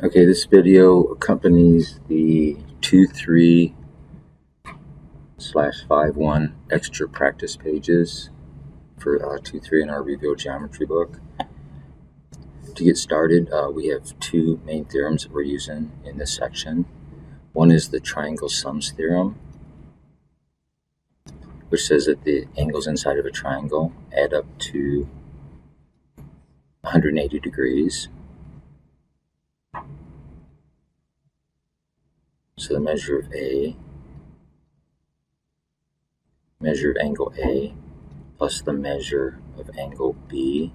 Okay, this video accompanies the 2-3/51 extra practice pages for 2-3 in our Reveal Geometry book. To get started, we have two main theorems that we're using in this section. One is the triangle sums theorem, which says that the angles inside of a triangle add up to 180 degrees. So the measure of angle A plus the measure of angle B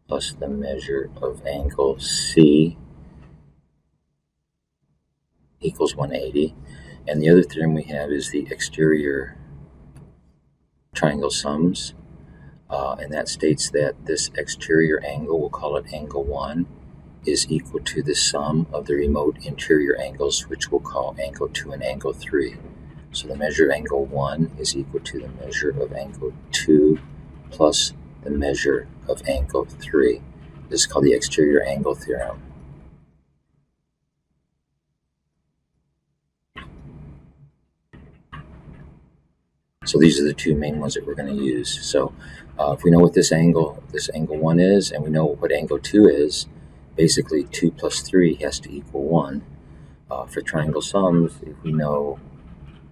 plus the measure of angle C equals 180. And the other theorem we have is the exterior triangle sums, and that states that this exterior angle, we'll call it angle 1, is equal to the sum of the remote interior angles, which we'll call angle 2 and angle 3. So the measure of angle 1 is equal to the measure of angle 2 plus the measure of angle 3. This is called the exterior angle theorem. So these are the two main ones that we're going to use. So if we know what this angle 1 is, and we know what angle 2 is, basically 2 plus 3 has to equal 1. For triangle sums, if we know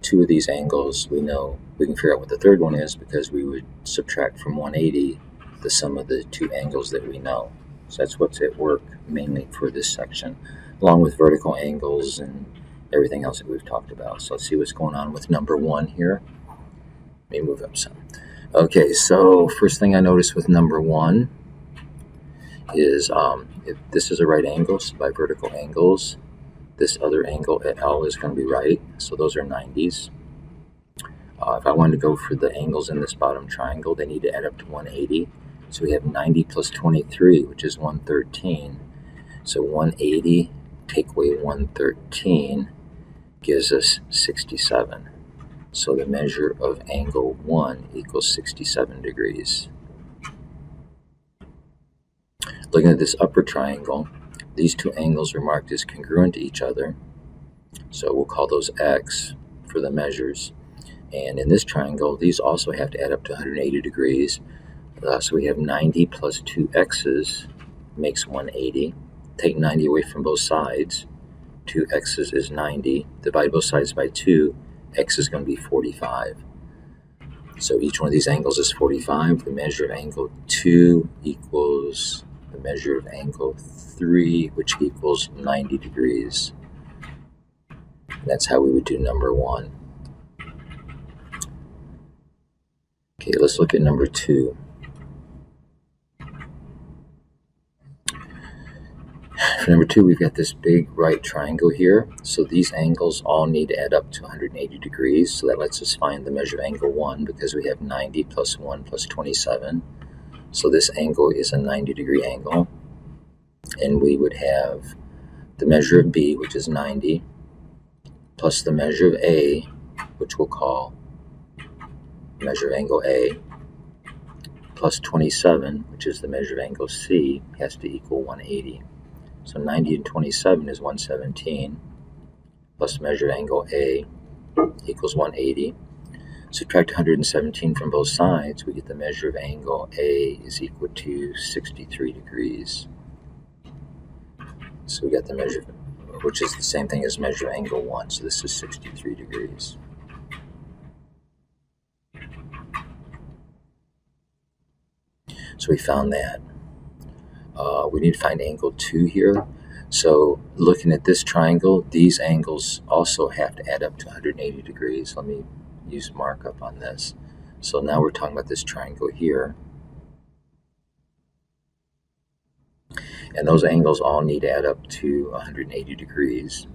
two of these angles, we can figure out what the third one is, because we would subtract from 180 the sum of the two angles that we know. So that's what's at work mainly for this section, along with vertical angles and everything else that we've talked about. So let's see what's going on with number 1 here. Let me move up some. Okay, so first thing I noticed with number 1 is if this is a right angle, so by vertical angles, this other angle at L is going to be right, so those are 90s. If I wanted to go for the angles in this bottom triangle, they need to add up to 180. So we have 90 plus 23, which is 113. So 180 take away 113 gives us 67. So the measure of angle 1 equals 67 degrees. Looking at this upper triangle, these two angles are marked as congruent to each other. So we'll call those X for the measures. And in this triangle, these also have to add up to 180 degrees. So we have 90 plus 2 X's makes 180. Take 90 away from both sides. 2 X's is 90. Divide both sides by 2. X is going to be 45. So each one of these angles is 45. The measure of angle 2 equals the measure of angle 3, which equals 90 degrees. And that's how we would do number 1. Okay, let's look at number 2. For number 2, we've got this big right triangle here. So these angles all need to add up to 180 degrees. So that lets us find the measure of angle 1, because we have 90 plus 1 plus 27. So this angle is a 90-degree angle. And we would have the measure of B, which is 90, plus the measure of A, which we'll call measure of angle A, plus 27, which is the measure of angle C, has to equal 180. So 90 and 27 is 117, plus measure of angle A equals 180. Subtract 117 from both sides, we get the measure of angle A is equal to 63 degrees. So we got the measure, which is the same thing as measure of angle 1, so this is 63 degrees. So we found that. We need to find angle 2 here. So looking at this triangle, these angles also have to add up to 180 degrees. Let me use markup on this. So now we're talking about this triangle here. And those angles all need to add up to 180 degrees.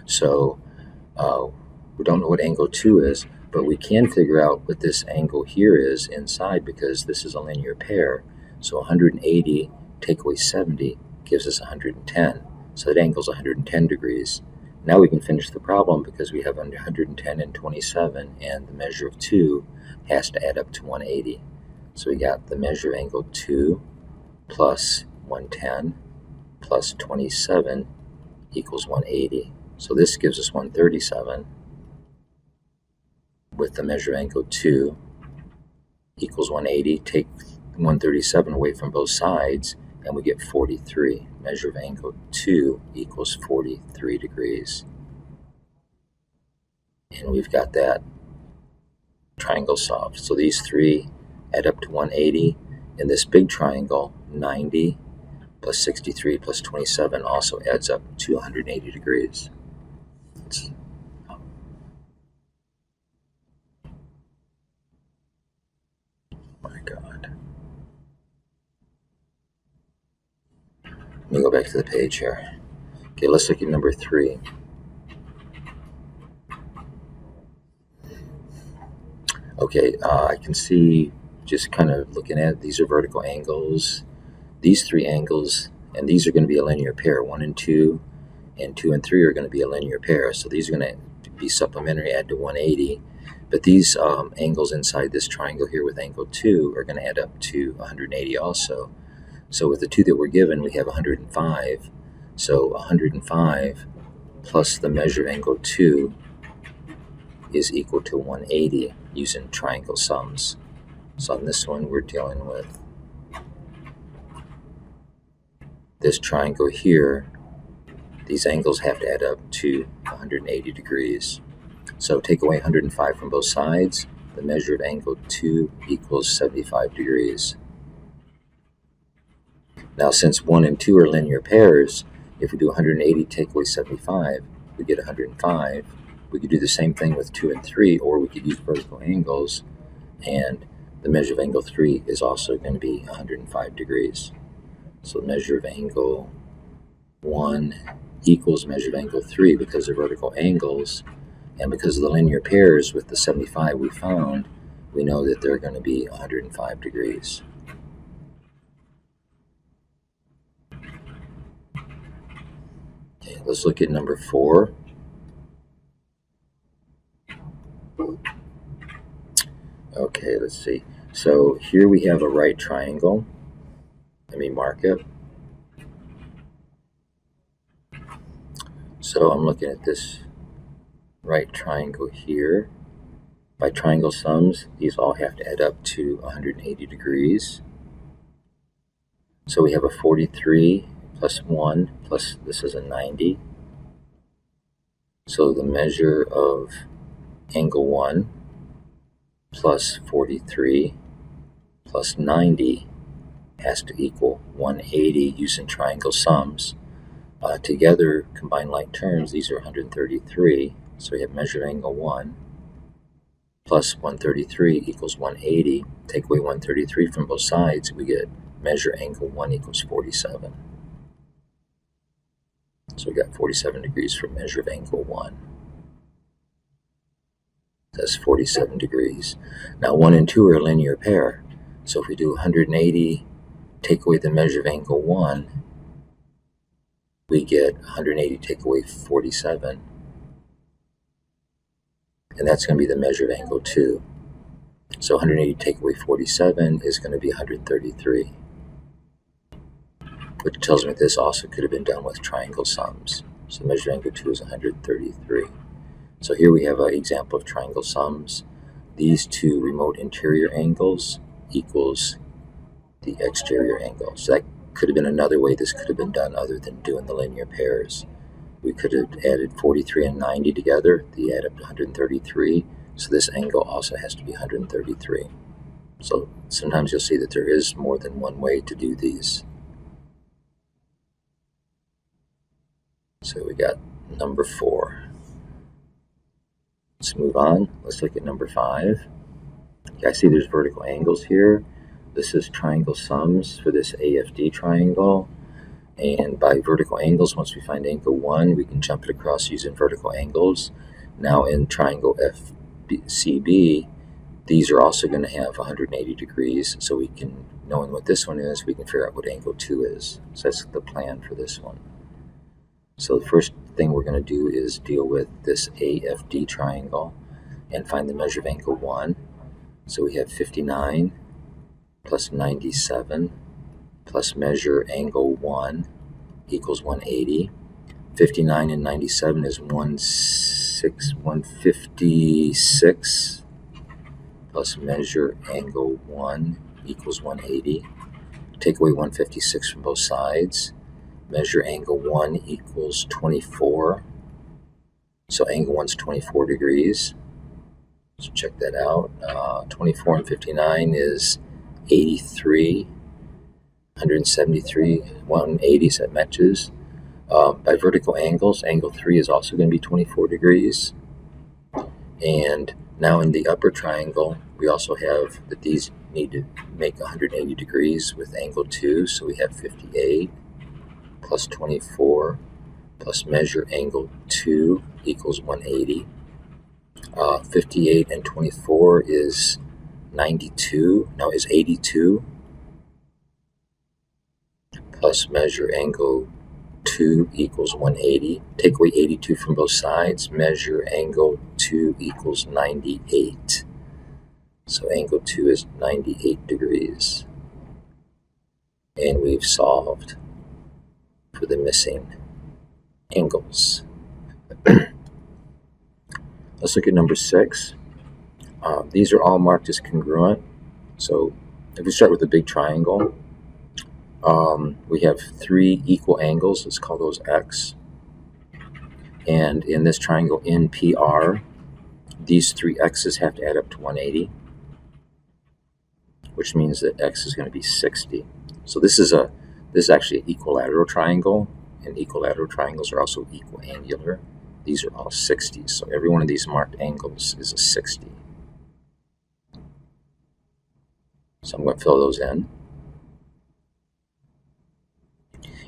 So we don't know what angle 2 is, but we can figure out what this angle here is inside, because this is a linear pair. So 180 take away 70 gives us 110. So that angle is 110 degrees. Now we can finish the problem, because we have 110 and 27, and the measure of 2 has to add up to 180. So we got the measure of angle 2 plus 110 plus 27 equals 180. So this gives us 137 with the measure of angle 2 equals 180. Take 137 away from both sides, and we get 43. Measure of angle 2 equals 43 degrees. And we've got that triangle solved. So these three add up to 180. And this big triangle, 90 plus 63 plus 27, also adds up to 180 degrees. Oh my God. Let me go back to the page here. Okay, let's look at number 3. Okay, I can see, just kind of looking at, these are vertical angles. These 3 angles, and these are going to be a linear pair. 1 and 2, and 2 and 3 are going to be a linear pair. So these are going to be supplementary, add to 180. But these angles inside this triangle here with angle 2 are going to add up to 180 also. So with the 2 that we're given, we have 105. So 105 plus the measure of angle 2 is equal to 180 using triangle sums. So on this one, we're dealing with this triangle here. These angles have to add up to 180 degrees. So take away 105 from both sides. The measure of angle 2 equals 75 degrees. Now, since 1 and 2 are linear pairs, if we do 180 take away 75, we get 105. We could do the same thing with 2 and 3, or we could use vertical angles, and the measure of angle 3 is also going to be 105 degrees. So the measure of angle 1 equals measure of angle 3 because they're vertical angles, and because of the linear pairs with the 75 we found, we know that they're going to be 105 degrees. Okay, let's look at number 4. Okay, let's see. So here we have a right triangle. Let me mark it. So I'm looking at this right triangle here. By triangle sums, these all have to add up to 180 degrees. So we have a 43 plus 1 plus this is a 90. So the measure of angle 1 plus 43 plus 90 has to equal 180 using triangle sums. Together, combined like terms, these are 133. So we have measure of angle 1 plus 133 equals 180. Take away 133 from both sides, we get measure angle 1 equals 47. So we got 47 degrees from measure of angle 1. That's 47 degrees. Now 1 and 2 are a linear pair. So if we do 180, take away the measure of angle 1, we get 180 take away 47. And that's going to be the measure of angle 2. So 180 take away 47 is going to be 133. Which tells me this also could have been done with triangle sums. So measure of angle 2 is 133. So here we have an example of triangle sums. These 2 remote interior angles equals the exterior angle. So that could have been another way this could have been done other than doing the linear pairs. We could have added 43 and 90 together. They add up to 133. So this angle also has to be 133. So sometimes you'll see that there is more than one way to do these. So we got number 4. Let's move on. Let's look at number 5. Okay, I see there's vertical angles here. This is triangle sums for this AFD triangle. And by vertical angles, once we find angle 1, we can jump it across using vertical angles. Now in triangle FCB, these are also going to have 180 degrees. So we can, knowing what this one is, we can figure out what angle 2 is. So that's the plan for this one. So the first thing we're going to do is deal with this AFD triangle and find the measure of angle 1. So we have 59 plus 97 plus measure angle 1 equals 180. 59 and 97 is 156 plus measure angle 1 equals 180. Take away 156 from both sides. Measure angle 1 equals 24. So angle 1 is 24 degrees. So check that out. 24 and 59 is 83. 173, 180, so that matches. By vertical angles, angle 3 is also going to be 24 degrees. And now in the upper triangle, we also have that these need to make 180 degrees with angle 2. So we have 58 plus 24 plus measure angle 2 equals 180. 58 and 24 is 92. Now is 82 plus measure angle 2 equals 180. Take away 82 from both sides. Measure angle 2 equals 98. So angle 2 is 98 degrees. And we've solved for the missing angles. Let's look at number 6. These are all marked as congruent. So if we start with the big triangle, we have 3 equal angles. Let's call those X. And in this triangle NPR, these 3 X's have to add up to 180, which means that X is going to be 60. So this is actually an equilateral triangle, and equilateral triangles are also equiangular. These are all 60s, so every one of these marked angles is a 60. So I'm going to fill those in.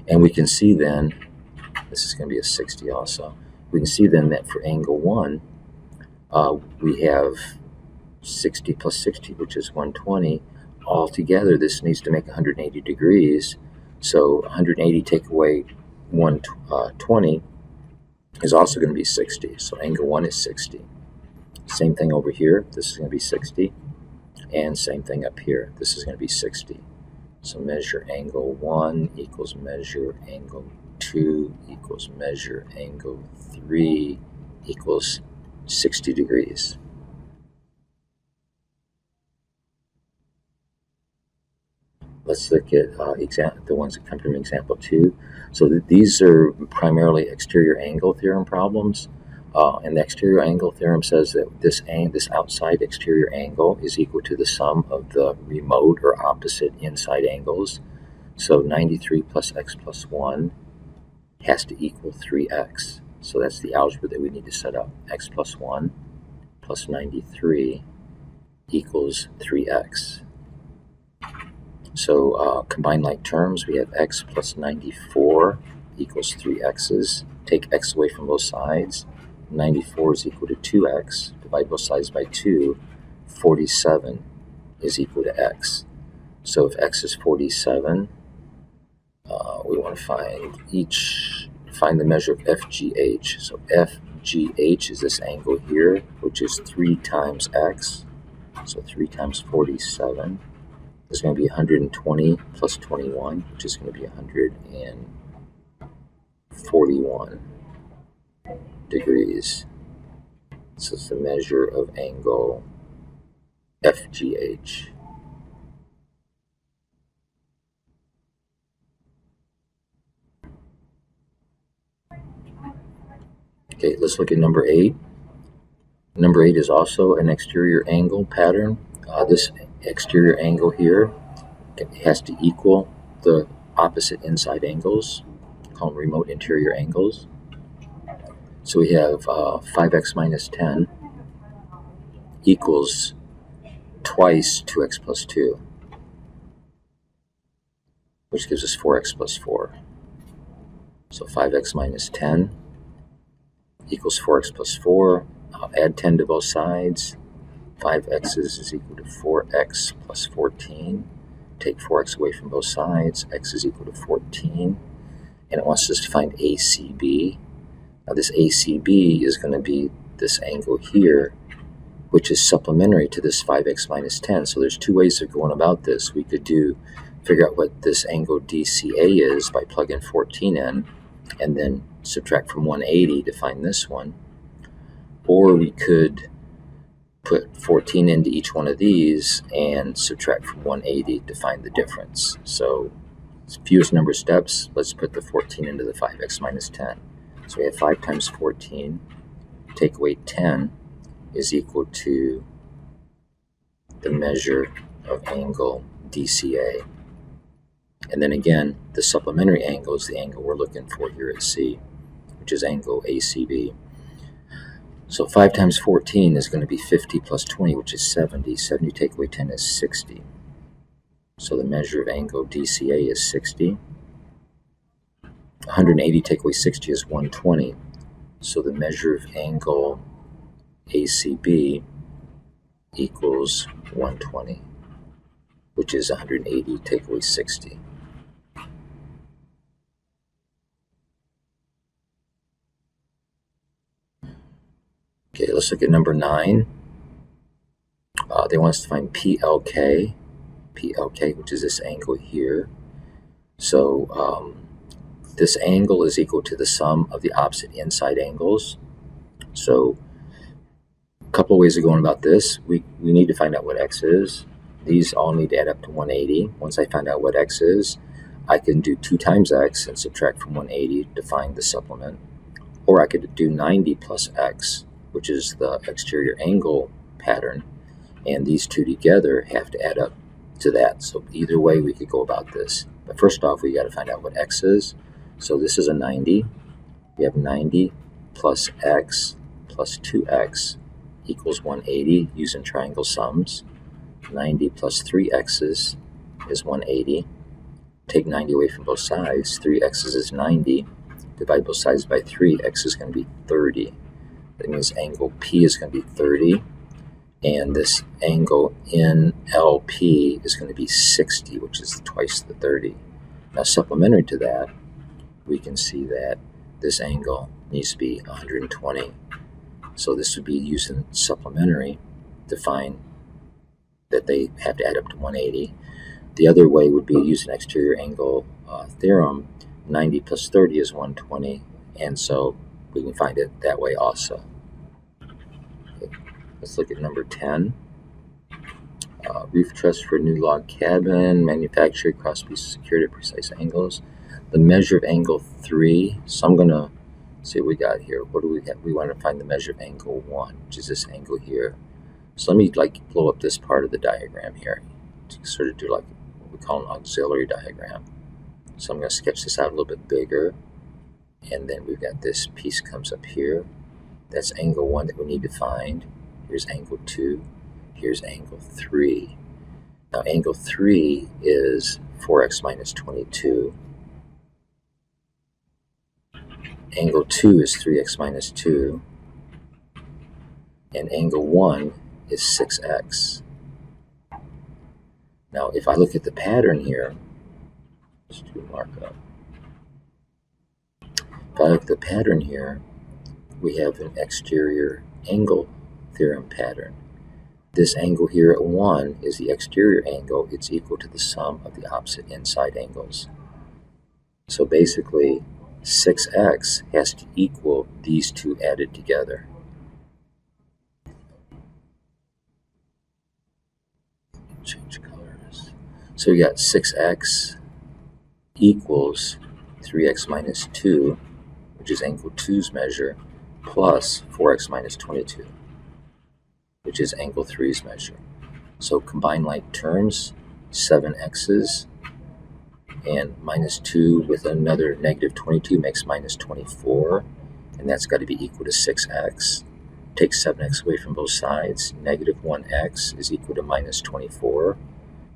And we can see then, this is going to be a 60 also, we can see then that for angle 1, we have 60 plus 60, which is 120. Altogether, this needs to make 180 degrees. So 180 take away 120 is also going to be 60. So angle 1 is 60. Same thing over here. This is going to be 60. And same thing up here. This is going to be 60. So measure angle 1 equals measure angle 2 equals measure angle 3 equals 60 degrees. Let's look at the ones that come from example 2. So these are primarily exterior angle theorem problems. And the exterior angle theorem says that this outside exterior angle is equal to the sum of the remote or opposite inside angles. So 93 plus x plus 1 has to equal 3x. So that's the algebra that we need to set up. X plus 1 plus 93 equals 3x. So combine like terms, we have x plus 94 equals 3x's. Take x away from both sides. 94 is equal to 2x. Divide both sides by 2. 47 is equal to x. So if x is 47, we want to find the measure of FGH. So FGH is this angle here, which is 3 times x. So 3 times 47 is going to be 120 plus 21, which is going to be 141 degrees. This is the measure of angle FGH. Okay, let's look at number 8. Number 8 is also an exterior angle pattern. This exterior angle here has to equal the opposite inside angles, called remote interior angles. So we have 5x minus 10 equals twice 2x plus 2, which gives us 4x plus 4. So 5x minus 10 equals 4x plus 4. Add 10 to both sides. 5x's is equal to 4x plus 14. Take 4x away from both sides. X is equal to 14. And it wants us to find ACB. Now this ACB is going to be this angle here, which is supplementary to this 5x minus 10. So there's 2 ways of going about this. We could do figure out what this angle DCA is by plugging 14 in, and then subtract from 180 to find this one. Or we could put 14 into each one of these and subtract from 180 to find the difference. So fewest number of steps, let's put the 14 into the 5x minus 10. So we have 5 times 14, take away 10 is equal to the measure of angle DCA. And then again, the supplementary angle is the angle we're looking for here at C, which is angle ACB. So 5 times 14 is going to be 50 plus 20, which is 70. 70 take away 10 is 60. So the measure of angle DCA is 60. 180 take away 60 is 120. So the measure of angle ACB equals 120, which is 180 take away 60. Okay, let's look at number 9. They want us to find PLK, which is this angle here. So this angle is equal to the sum of the opposite inside angles. So a couple of ways of going about this. We need to find out what x is. These all need to add up to 180. Once I find out what x is, I can do 2 times x and subtract from 180 to find the supplement. Or I could do 90 plus x, which is the exterior angle pattern, and these two together have to add up to that. So either way we could go about this. But first off, we got to find out what x is. So this is a 90. We have 90 plus x plus 2x equals 180 using triangle sums. 90 plus 3x's is 180. Take 90 away from both sides. 3x's is 90. Divide both sides by 3. X is going to be 30. That means angle P is going to be 30, and this angle NLP is going to be 60, which is twice the 30. Now, supplementary to that, we can see that this angle needs to be 120. So this would be using supplementary to find that they have to add up to 180. The other way would be using exterior angle theorem. 90 plus 30 is 120, and so we can find it that way also. Okay, let's look at number 10. Roof truss for new log cabin, manufactured, cross pieces secured at precise angles. The measure of angle 3, so I'm going to see what we got here. What do we have? We want to find the measure of angle 1, which is this angle here. So let me blow up this part of the diagram here to sort of do what we call an auxiliary diagram. So I'm going to sketch this out a little bit bigger, and then we've got this piece comes up here. That's angle 1 that we need to find. Here's angle 2. Here's angle 3. Now angle 3 is 4x minus 22. Angle 2 is 3x minus 2. And angle 1 is 6x. Now if I look at the pattern here, let's do markup. If I look at the pattern here, we have an exterior angle theorem pattern. This angle here at 1 is the exterior angle. It's equal to the sum of the opposite inside angles. So basically, 6x has to equal these two added together. Change colors. So we got 6x equals 3x minus 2, which is angle 2's measure, plus 4x minus 22, which is angle 3's measure. So combine like terms, 7x's, and minus 2 with another negative 22 makes minus 24, and that's got to be equal to 6x. Take 7x away from both sides. Negative 1x is equal to minus 24.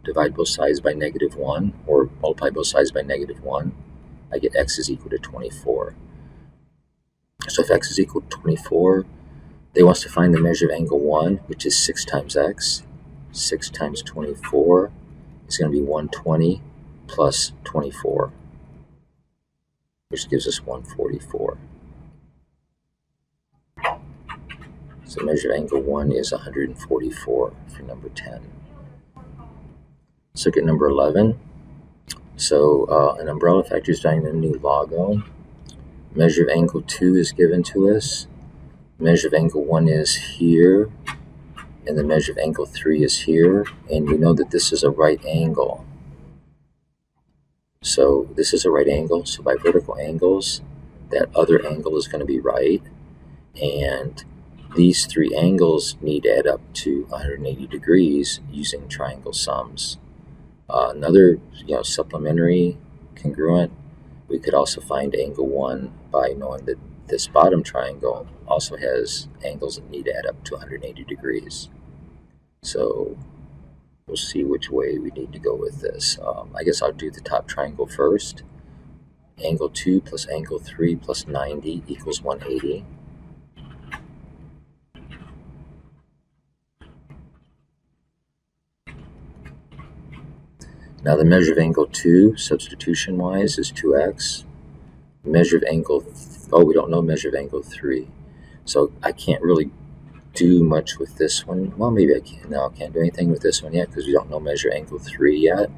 Divide both sides by negative 1, or multiply both sides by negative 1. I get x is equal to 24. So if x is equal to 24, they want us to find the measure of angle 1, which is 6 times x. 6 times 24 is going to be 120 plus 24, which gives us 144. So measure of angle 1 is 144 for number 10. Let's look at number 11. So an umbrella factor is done in a new logo. Measure of angle 2 is given to us. Measure of angle 1 is here, and the measure of angle 3 is here, and we know that this is a right angle. So this is a right angle, so by vertical angles, that other angle is going to be right, and these three angles need to add up to 180 degrees using triangle sums. Another supplementary congruent, we could also find angle 1 by knowing that this bottom triangle also has angles that need to add up to 180 degrees. So we'll see which way we need to go with this. I guess I'll do the top triangle first. Angle 2 plus angle 3 plus 90 equals 180. Now the measure of angle 2, substitution-wise, is 2x. Measure of angle, we don't know measure of angle 3. So I can't really do much with this one. Well, maybe I can. No, I can't do anything with this one yet because we don't know measure angle 3 yet.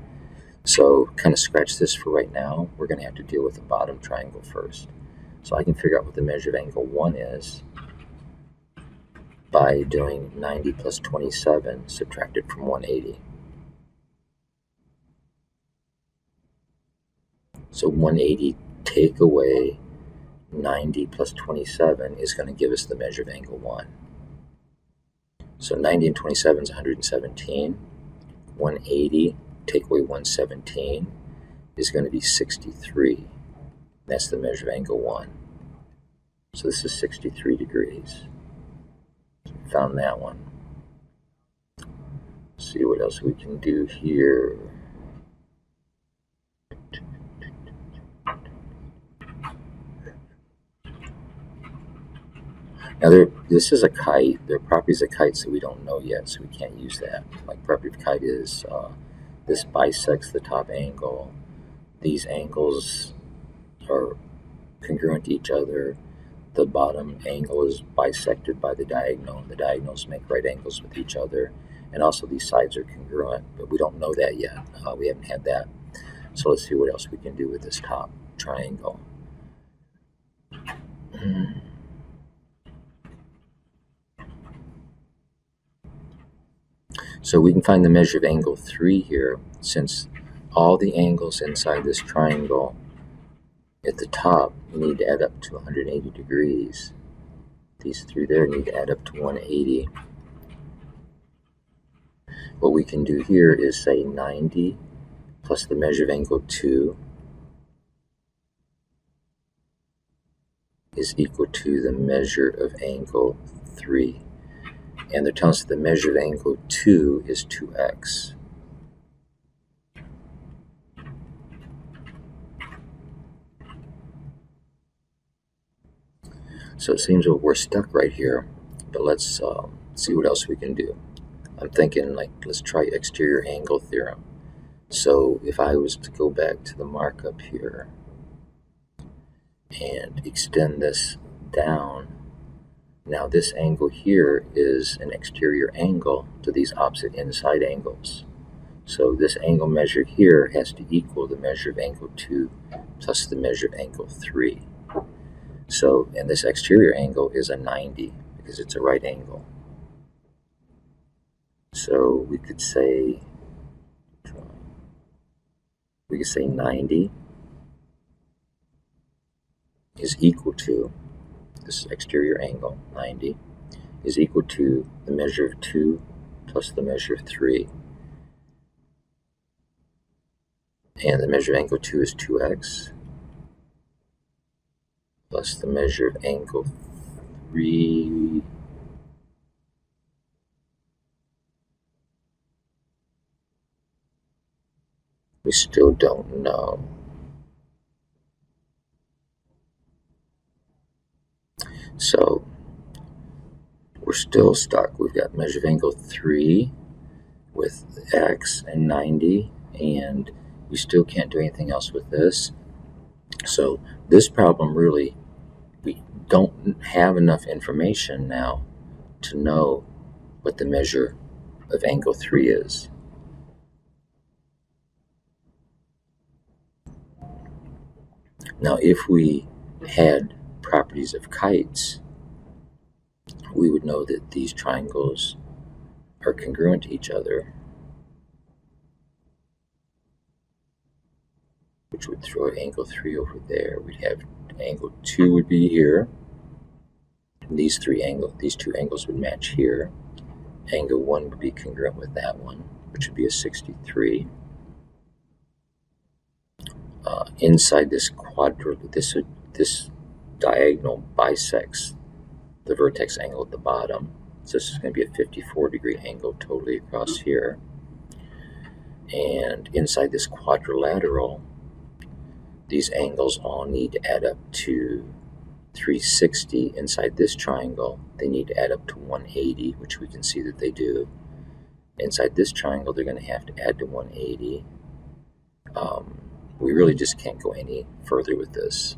So kind of scratch this for right now. We're going to have to deal with the bottom triangle first. So I can figure out what the measure of angle 1 is by doing 90 plus 27 subtracted from 180. So 180 take away 90 plus 27 is going to give us the measure of angle 1. So 90 and 27 is 117. 180 take away 117 is going to be 63. That's the measure of angle 1. So this is 63 degrees. So we found that one. Let's see what else we can do here. Now this is a kite. There are properties of kites that we don't know yet, so we can't use that. Like property of kite is this bisects the top angle. These angles are congruent to each other. The bottom angle is bisected by the diagonal. The diagonals make right angles with each other. And also these sides are congruent, but we don't know that yet. We haven't had that. So let's see what else we can do with this top triangle. So we can find the measure of angle 3 here, since all the angles inside this triangle at the top need to add up to 180 degrees. These three there need to add up to 180. What we can do here is say 90 plus the measure of angle 2 is equal to the measure of angle 3. And they're telling us that the measure of angle 2 is 2x. So it seems that we're stuck right here, but let's see what else we can do. I'm thinking, like, let's try exterior angle theorem. So if I was to go back to the markup here and extend this down, now this angle here is an exterior angle to these opposite inside angles. So this angle measured here has to equal the measure of angle 2 plus the measure of angle 3. So, and this exterior angle is a 90 because it's a right angle. So we could say 90 is equal to, this exterior angle, 90, is equal to the measure of 2 plus the measure of 3. And the measure of angle 2 is 2x plus the measure of angle 3 we still don't know. So we're still stuck. We've got measure of angle 3 with x and 90, and we still can't do anything else with this. So this problem really, we don't have enough information now to know what the measure of angle 3 is. Now, if we had properties of kites, we would know that these triangles are congruent to each other, which would throw angle 3 over there. We'd have angle 2 would be here. And these two angles would match here. Angle 1 would be congruent with that one, which would be a 63. Inside this this diagonal bisects the vertex angle at the bottom. So this is going to be a 54-degree angle totally across here. And inside this quadrilateral, these angles all need to add up to 360. Inside this triangle, they need to add up to 180, which we can see that they do. Inside this triangle, they're going to have to add to 180. We really just can't go any further with this.